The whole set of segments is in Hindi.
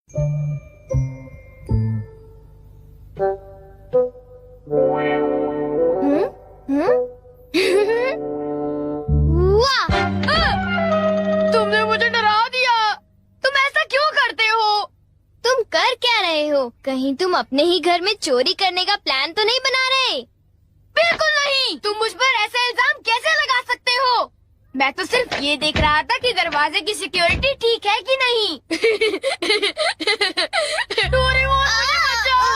वाह! तुमने मुझे डरा दिया। तुम ऐसा क्यों करते हो? तुम कर क्या रहे हो? कहीं तुम अपने ही घर में चोरी करने का प्लान तो नहीं बना रहे? बिल्कुल नहीं। तुम मुझ पर ऐसा इल्जाम कैसे लगा सकते हो? मैं तो सिर्फ ये देख रहा था कि दरवाजे की सिक्योरिटी ठीक है कि नहीं। डोरेमोन, मुझे बचाओ।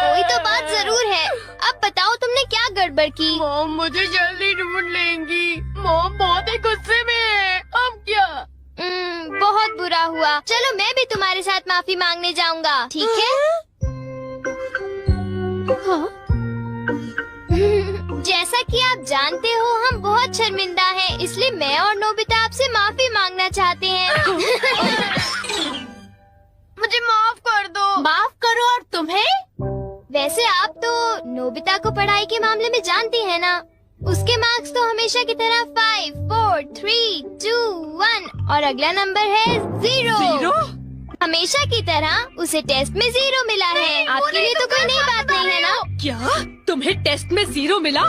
कोई तो बात जरूर है। अब बताओ तुमने क्या गड़बड़ की? मॉम मुझे जल्दी ढूंढ लेंगी। मॉम बहुत ही गुस्से में है। अब क्या? बहुत बुरा हुआ। चलो मैं भी तुम्हारे साथ माफी मांगने जाऊंगा, ठीक है? जैसा कि आप जानते हो हम बहुत शर्मिंदा हैं, इसलिए मैं और नोबिता आपसे माफी मांगना चाहते हैं। मुझे माफ कर दो। माफ करो और तुम्हें? वैसे आप तो नोबिता को पढ़ाई के मामले में जानती हैं ना? उसके मार्क्स तो हमेशा की तरह 5, 4, 3, 2, 1 और अगला नंबर है 0। हमेशा की तरह उसे टेस्ट में 0 मिला है। आपके लिए तो कोई नई बात नहीं है ना? क्या तुम्हें टेस्ट में 0 मिला?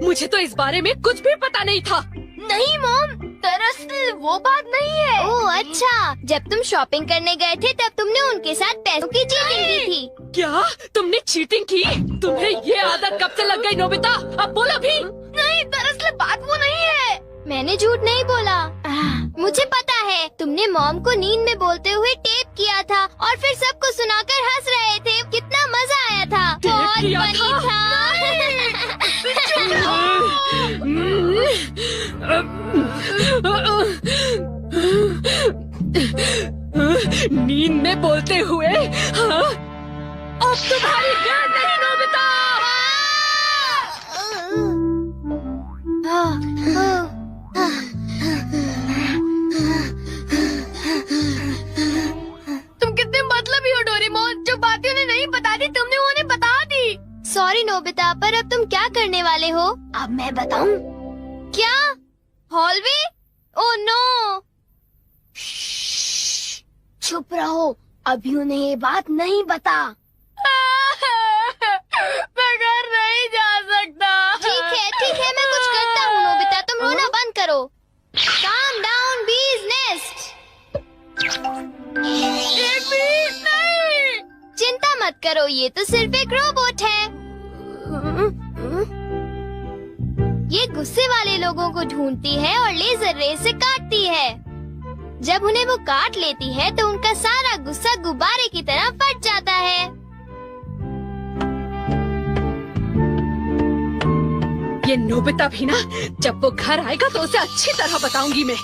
मुझे तो इस बारे में कुछ भी पता नहीं था। नहीं मॉम, दरअसल वो बात नहीं है। ओह अच्छा, जब तुम शॉपिंग करने गए थे तब तुमने उनके साथ पैसों की चीटिंग की थी। क्या तुमने चीटिंग की? तुम्हें ये आदत कब से लग गई नोबिता? अब बोलो भी। नहीं, दरअसल बात वो नहीं है। मैंने झूठ नहीं बोला। मुझे पता है, तुमने मॉम को नींद में बोलते हुए टेप किया था और फिर सबको सुनाकर हंस रहे थे। कितना मजा आया था। बहुत फनी था। नींद में बोलते हुए? हाँ? अब तुम्हारी गैर नहीं नोबिता। तुम कितने मतलबी हो डोरेमोन। जो बातें उन्हें नहीं बता दी तुमने उन्हें बता दी। सॉरी नोबिता, पर अब तुम क्या करने वाले हो? अब मैं बताऊं? क्या? हॉलवे? Oh no. चुप रहो, अभी उन्हें ये बात नहीं बता। मैं घर नहीं जा सकता। ठीक है, मैं कुछ करता हूँ नोबिता, तुम रोना बंद करो। Calm down, bee's nest। ये बीज नहीं। चिंता मत करो, ये तो सिर्फ एक रोबोट है। ये गुस्से वाले लोगों को ढूंढती है और लेजर रे से काटती है। जब उन्हें वो काट लेती है तो उनका सारा गुस्सा गुब्बारे की तरह फट जाता है। ये नोबिता भी ना, जब वो घर आएगा तो उसे अच्छी तरह बताऊंगी मैं।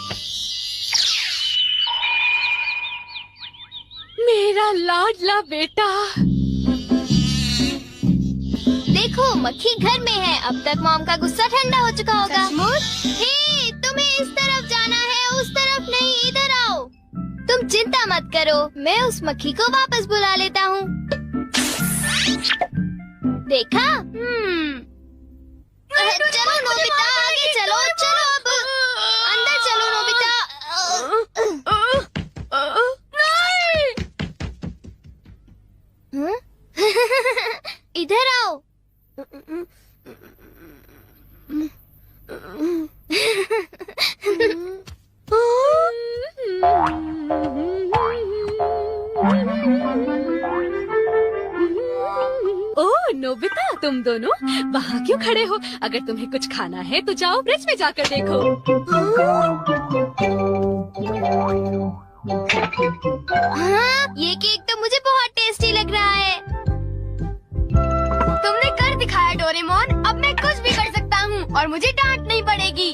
मेरा लाडला बेटा। देखो मक्खी घर में है। अब तक मॉम का गुस्सा ठंडा हो चुका होगा। हे, तुम्हें इस तरफ जाना है, उस तरफ नहीं, इधर आओ। तुम चिंता मत करो, मैं उस मक्खी को वापस बुला लेता हूँ। देखा? चलो नोबिता, आगे चलो। अब अंदर चलो नोबिता। इधर आओ। ओह नोबिता, तुम दोनों वहाँ क्यों खड़े हो? अगर तुम्हें कुछ खाना है तो जाओ ब्रिज में जाकर देखो। हाँ, ये केक तो मुझे बहुत टेस्टी लग रहा है। तुमने कर दिखाया डोरेमोन। अब मैं कुछ भी कर सकता हूँ और मुझे डांट नहीं पड़ेगी।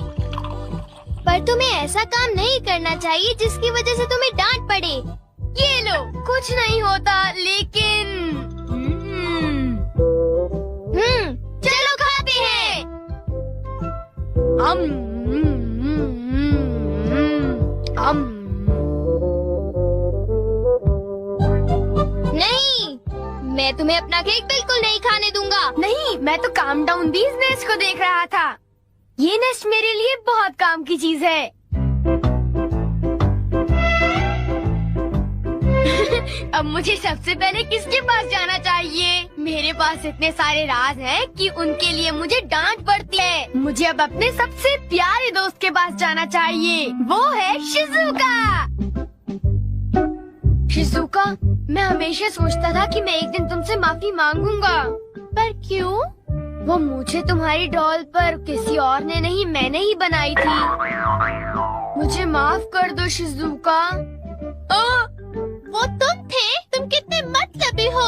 पर तुम्हें ऐसा काम नहीं करना चाहिए जिसकी वजह से तुम्हें डांट पड़े। ये लो, कुछ नहीं होता, लेकिन चलो खाते हैं। नहीं, मैं तुम्हें अपना केक बिल्कुल नहीं खाने दूंगा। नहीं, मैं तो काम डाउन बीज नेस्ट को देख रहा था। ये नेस्ट मेरे लिए बहुत काम की चीज है। अब मुझे सबसे पहले किसके पास जाना चाहिए? मेरे पास इतने सारे राज हैं कि उनके लिए मुझे डांट पड़ती है। मुझे अब अपने सबसे प्यारे दोस्त के पास जाना चाहिए। वो है शिज़ुका। शिज़ुका, मैं हमेशा सोचता था कि मैं एक दिन तुमसे माफी मांगूंगा, पर क्यों? वो मुझे तुम्हारी डॉल पर किसी और ने नहीं, मैंने ही बनाई थी। मुझे माफ कर दो शिज़ुका। वो तुम थे? तुम कितने मतलबी हो।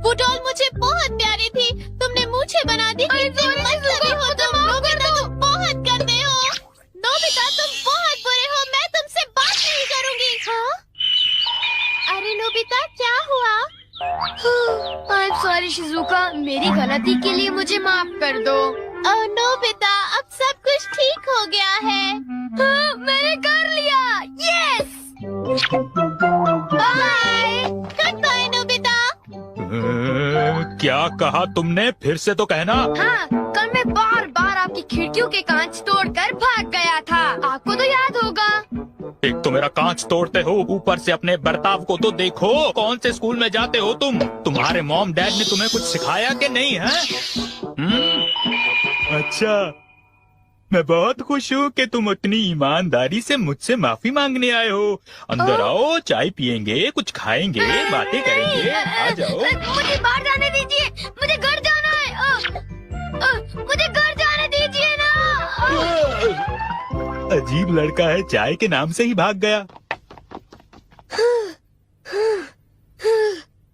वो डॉल मुझे बहुत प्यारी थी, तुमने मुझे बना दी। कितने मतलबी हो तुम। नोबिता, तुम बहुत गंदे हो। नोबिता, तुम बहुत बुरे हो। मैं तुमसे बात नहीं करूँगी। हाँ? अरे नोबिता, क्या हुआ? आई एम सॉरी शिज़ुका, मेरी गलती के लिए मुझे माफ कर दो। ओह नोबिता, अब सब कुछ ठीक हो गया है। हाँ, मैंने कर लिया। Yes. Bye. Good bye Nobita. क्या कहा तुमने? फिर से तो कहना। हाँ, कल मैं बार बार आपकी खिड़कियों के कांच तोड़कर भाग गया था। आपको तो याद होगा। एक तो मेरा कांच तोड़ते हो, ऊपर से अपने बर्ताव को तो देखो। कौन से स्कूल में जाते हो तुम? तुम्हारे मॉम डैड ने तुम्हें कुछ सिखाया कि नहीं है? अच्छा, मैं बहुत खुश हूँ कि तुम उतनी ईमानदारी से मुझसे माफी मांगने आए हो। अंदर आओ, चाय पियेंगे, कुछ खाएंगे, बातें करेंगे। आ जाओ। मुझे बाहर जाने दीजिए, मुझे घर जाना है। मुझे घर जाने दीजिए ना। अजीब लड़का है, चाय के नाम से ही भाग गया।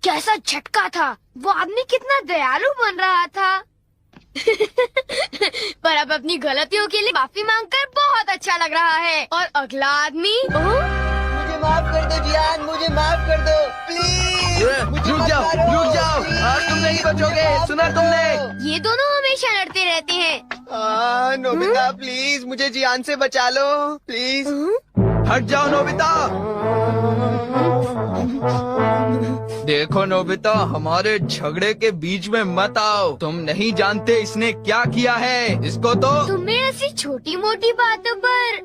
कैसा झटका था। वो आदमी कितना दयालु बन रहा था। पर अब अपनी गलतियों के लिए माफी मांगकर बहुत अच्छा लग रहा है। और अगला आदमी मुझे माफ कर दो जियान, मुझे माफ कर दो प्लीज। रुक जाओ, आज तुम नहीं बचोगे। सुना तुमने? ये दोनों हमेशा लड़ते रहते हैं। नोबिता प्लीज मुझे जियान से बचा लो प्लीज। हट जाओ नोबिता। देखो नोबिता, हमारे झगड़े के बीच में मत आओ। तुम नहीं जानते इसने क्या किया है। इसको तो तुम्हें ऐसी छोटी मोटी बातों पर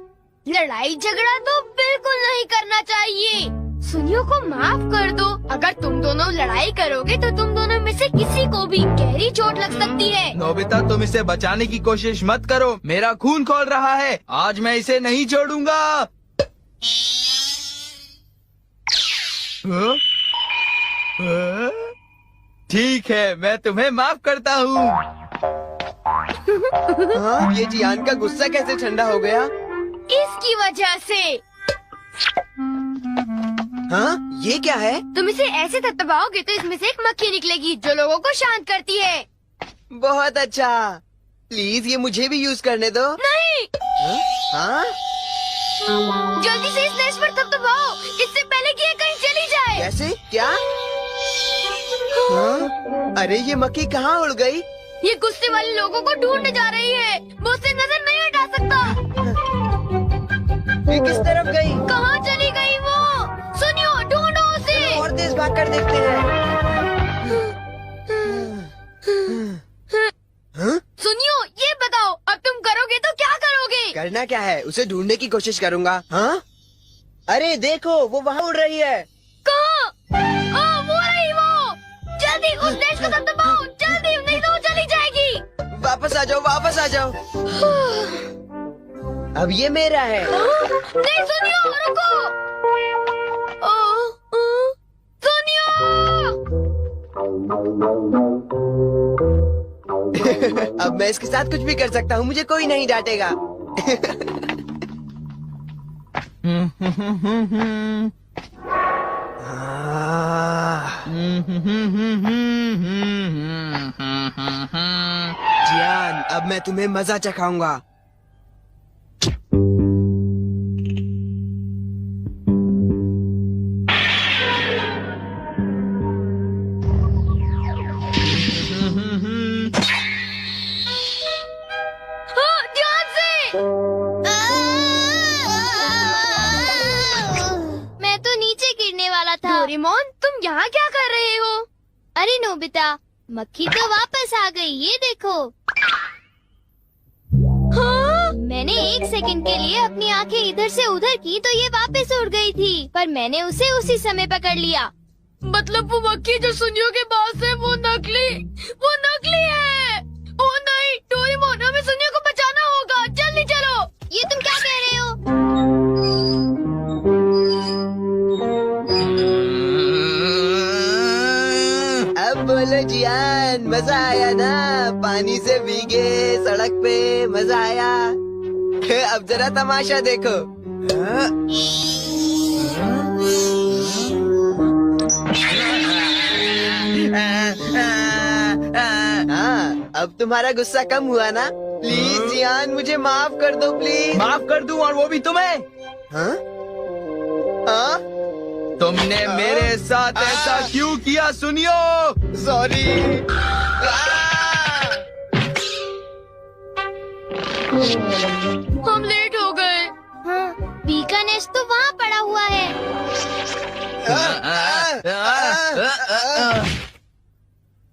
लड़ाई झगड़ा तो बिल्कुल नहीं करना चाहिए। सुनियो को माफ कर दो। अगर तुम दोनों लड़ाई करोगे तो तुम दोनों में से किसी को भी गहरी चोट लग सकती है। नोबिता, तुम इसे बचाने की कोशिश मत करो। मेरा खून खौल रहा है। आज मैं इसे नहीं छोड़ूंगा। ठीक है, मैं तुम्हें माफ करता हूँ। ये जियान का गुस्सा कैसे ठंडा हो गया? इसकी वजह से। हाँ, ये क्या है? तुम इसे ऐसे थपथपाओगे तो इसमें से एक मक्खी निकलेगी जो लोगों को शांत करती है। बहुत अच्छा। प्लीज ये मुझे भी यूज करने दो। नहीं। हाँ? जल्दी से इस नेश पर थपथपाओ, इससे पहले कि ये कहीं चली जाए। कैसे? क्या? हाँ? अरे ये मक्खी कहाँ उड़ गई? ये गुस्से वाले लोगों को ढूंढने जा रही है। वो उससे नजर नहीं हटा सकता। ये किस तरफ गई? कहाँ चली गई वो? सुनियो, ढूंढो उसे। और तेज भाग कर देखते हैं। हाँ? सुनियो, ये बताओ अब तुम करोगे तो क्या करोगे? करना क्या है? उसे ढूंढने की कोशिश करूँगा। हाँ? अरे देखो, वो वहाँ उड़ रही है। कहाँ? वो रही वो। जल्दी उस देश को दबाओ, जल्दी, नहीं तो वो चली जाएगी। वापस आ जाओ, वापस आ जाओ। अब ये मेरा है। नहीं सुनियो, रुको। सुनियो। अब मैं इसके साथ कुछ भी कर सकता हूँ, मुझे कोई नहीं डांटेगा। जियान, अब मैं तुम्हें मजा चखाऊंगा। ध्यान से। मैं तो नीचे गिरने वाला था। डोरेमोन, तुम यहाँ क्या कर रहे हो? अरे नोबिता, मक्खी तो वापस आ गई, ये देखो। हाँ? मैंने 1 सेकंड के लिए अपनी आंखें इधर से उधर की तो ये वापस उड़ गई थी, पर मैंने उसे उसी समय पकड़ लिया। मतलब वो मक्खी जो सुनियो के पास है वो नकली है। ओ नहीं डोरेमोन, हमें सुनियो को बचाना होगा, जल्दी चलो। ये तुम क्या कह रहे हो? अब बोलो जियान, मजा आया ना? पानी से भीगे सड़क पे मजा आया। अब जरा तमाशा देखो। हाँ, अब तुम्हारा गुस्सा कम हुआ ना? प्लीज जियान, मुझे माफ कर दो प्लीज। माफ कर दूं, और वो भी तुम्हें? हाँ? हाँ? तुमने मेरे साथ ऐसा क्यों किया सुनियो? सॉरी। हम लेट हो गए। हाँ, बी का नेस्ट तो वहाँ पड़ा हुआ है।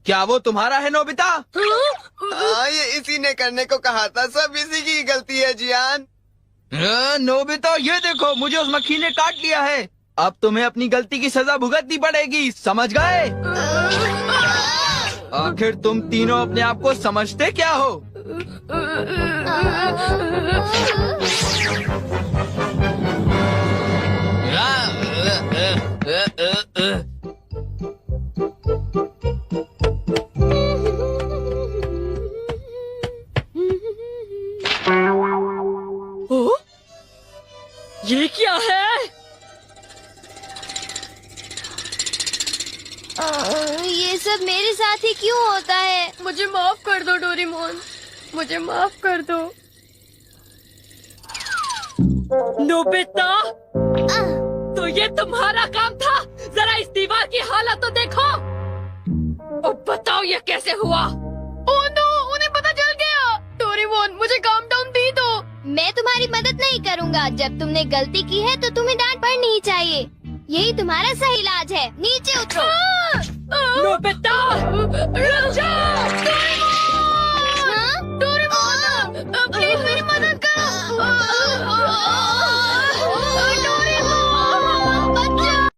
क्या वो तुम्हारा है नोबिता? ये इसी ने करने को कहा था, सब इसी की गलती है जियान। नोबिता ये देखो, मुझे उस मक्खी ने काट लिया है। अब तुम्हें अपनी गलती की सजा भुगतनी पड़ेगी, समझ गए? आखिर तुम तीनों अपने आप को समझते क्या हो? ओ? ये क्या है? ये सब मेरे साथ ही क्यों होता है? मुझे माफ कर दो डोरेमोन, मुझे माफ कर दो। नोबिता, तो ये तुम्हारा काम था? जरा इस दीवार की हालत तो देखो। अब बताओ ये कैसे हुआ? ओह नो, उन्हें पता चल गया। डोरेमोन, मुझे काम डाउन दी दो। मैं तुम्हारी मदद नहीं करूँगा। जब तुमने गलती की है तो तुम्हें डांट पड़नी ही चाहिए। यही तुम्हारा सही इलाज है। नीचे उतरो। नोबिता, रुक जाओ।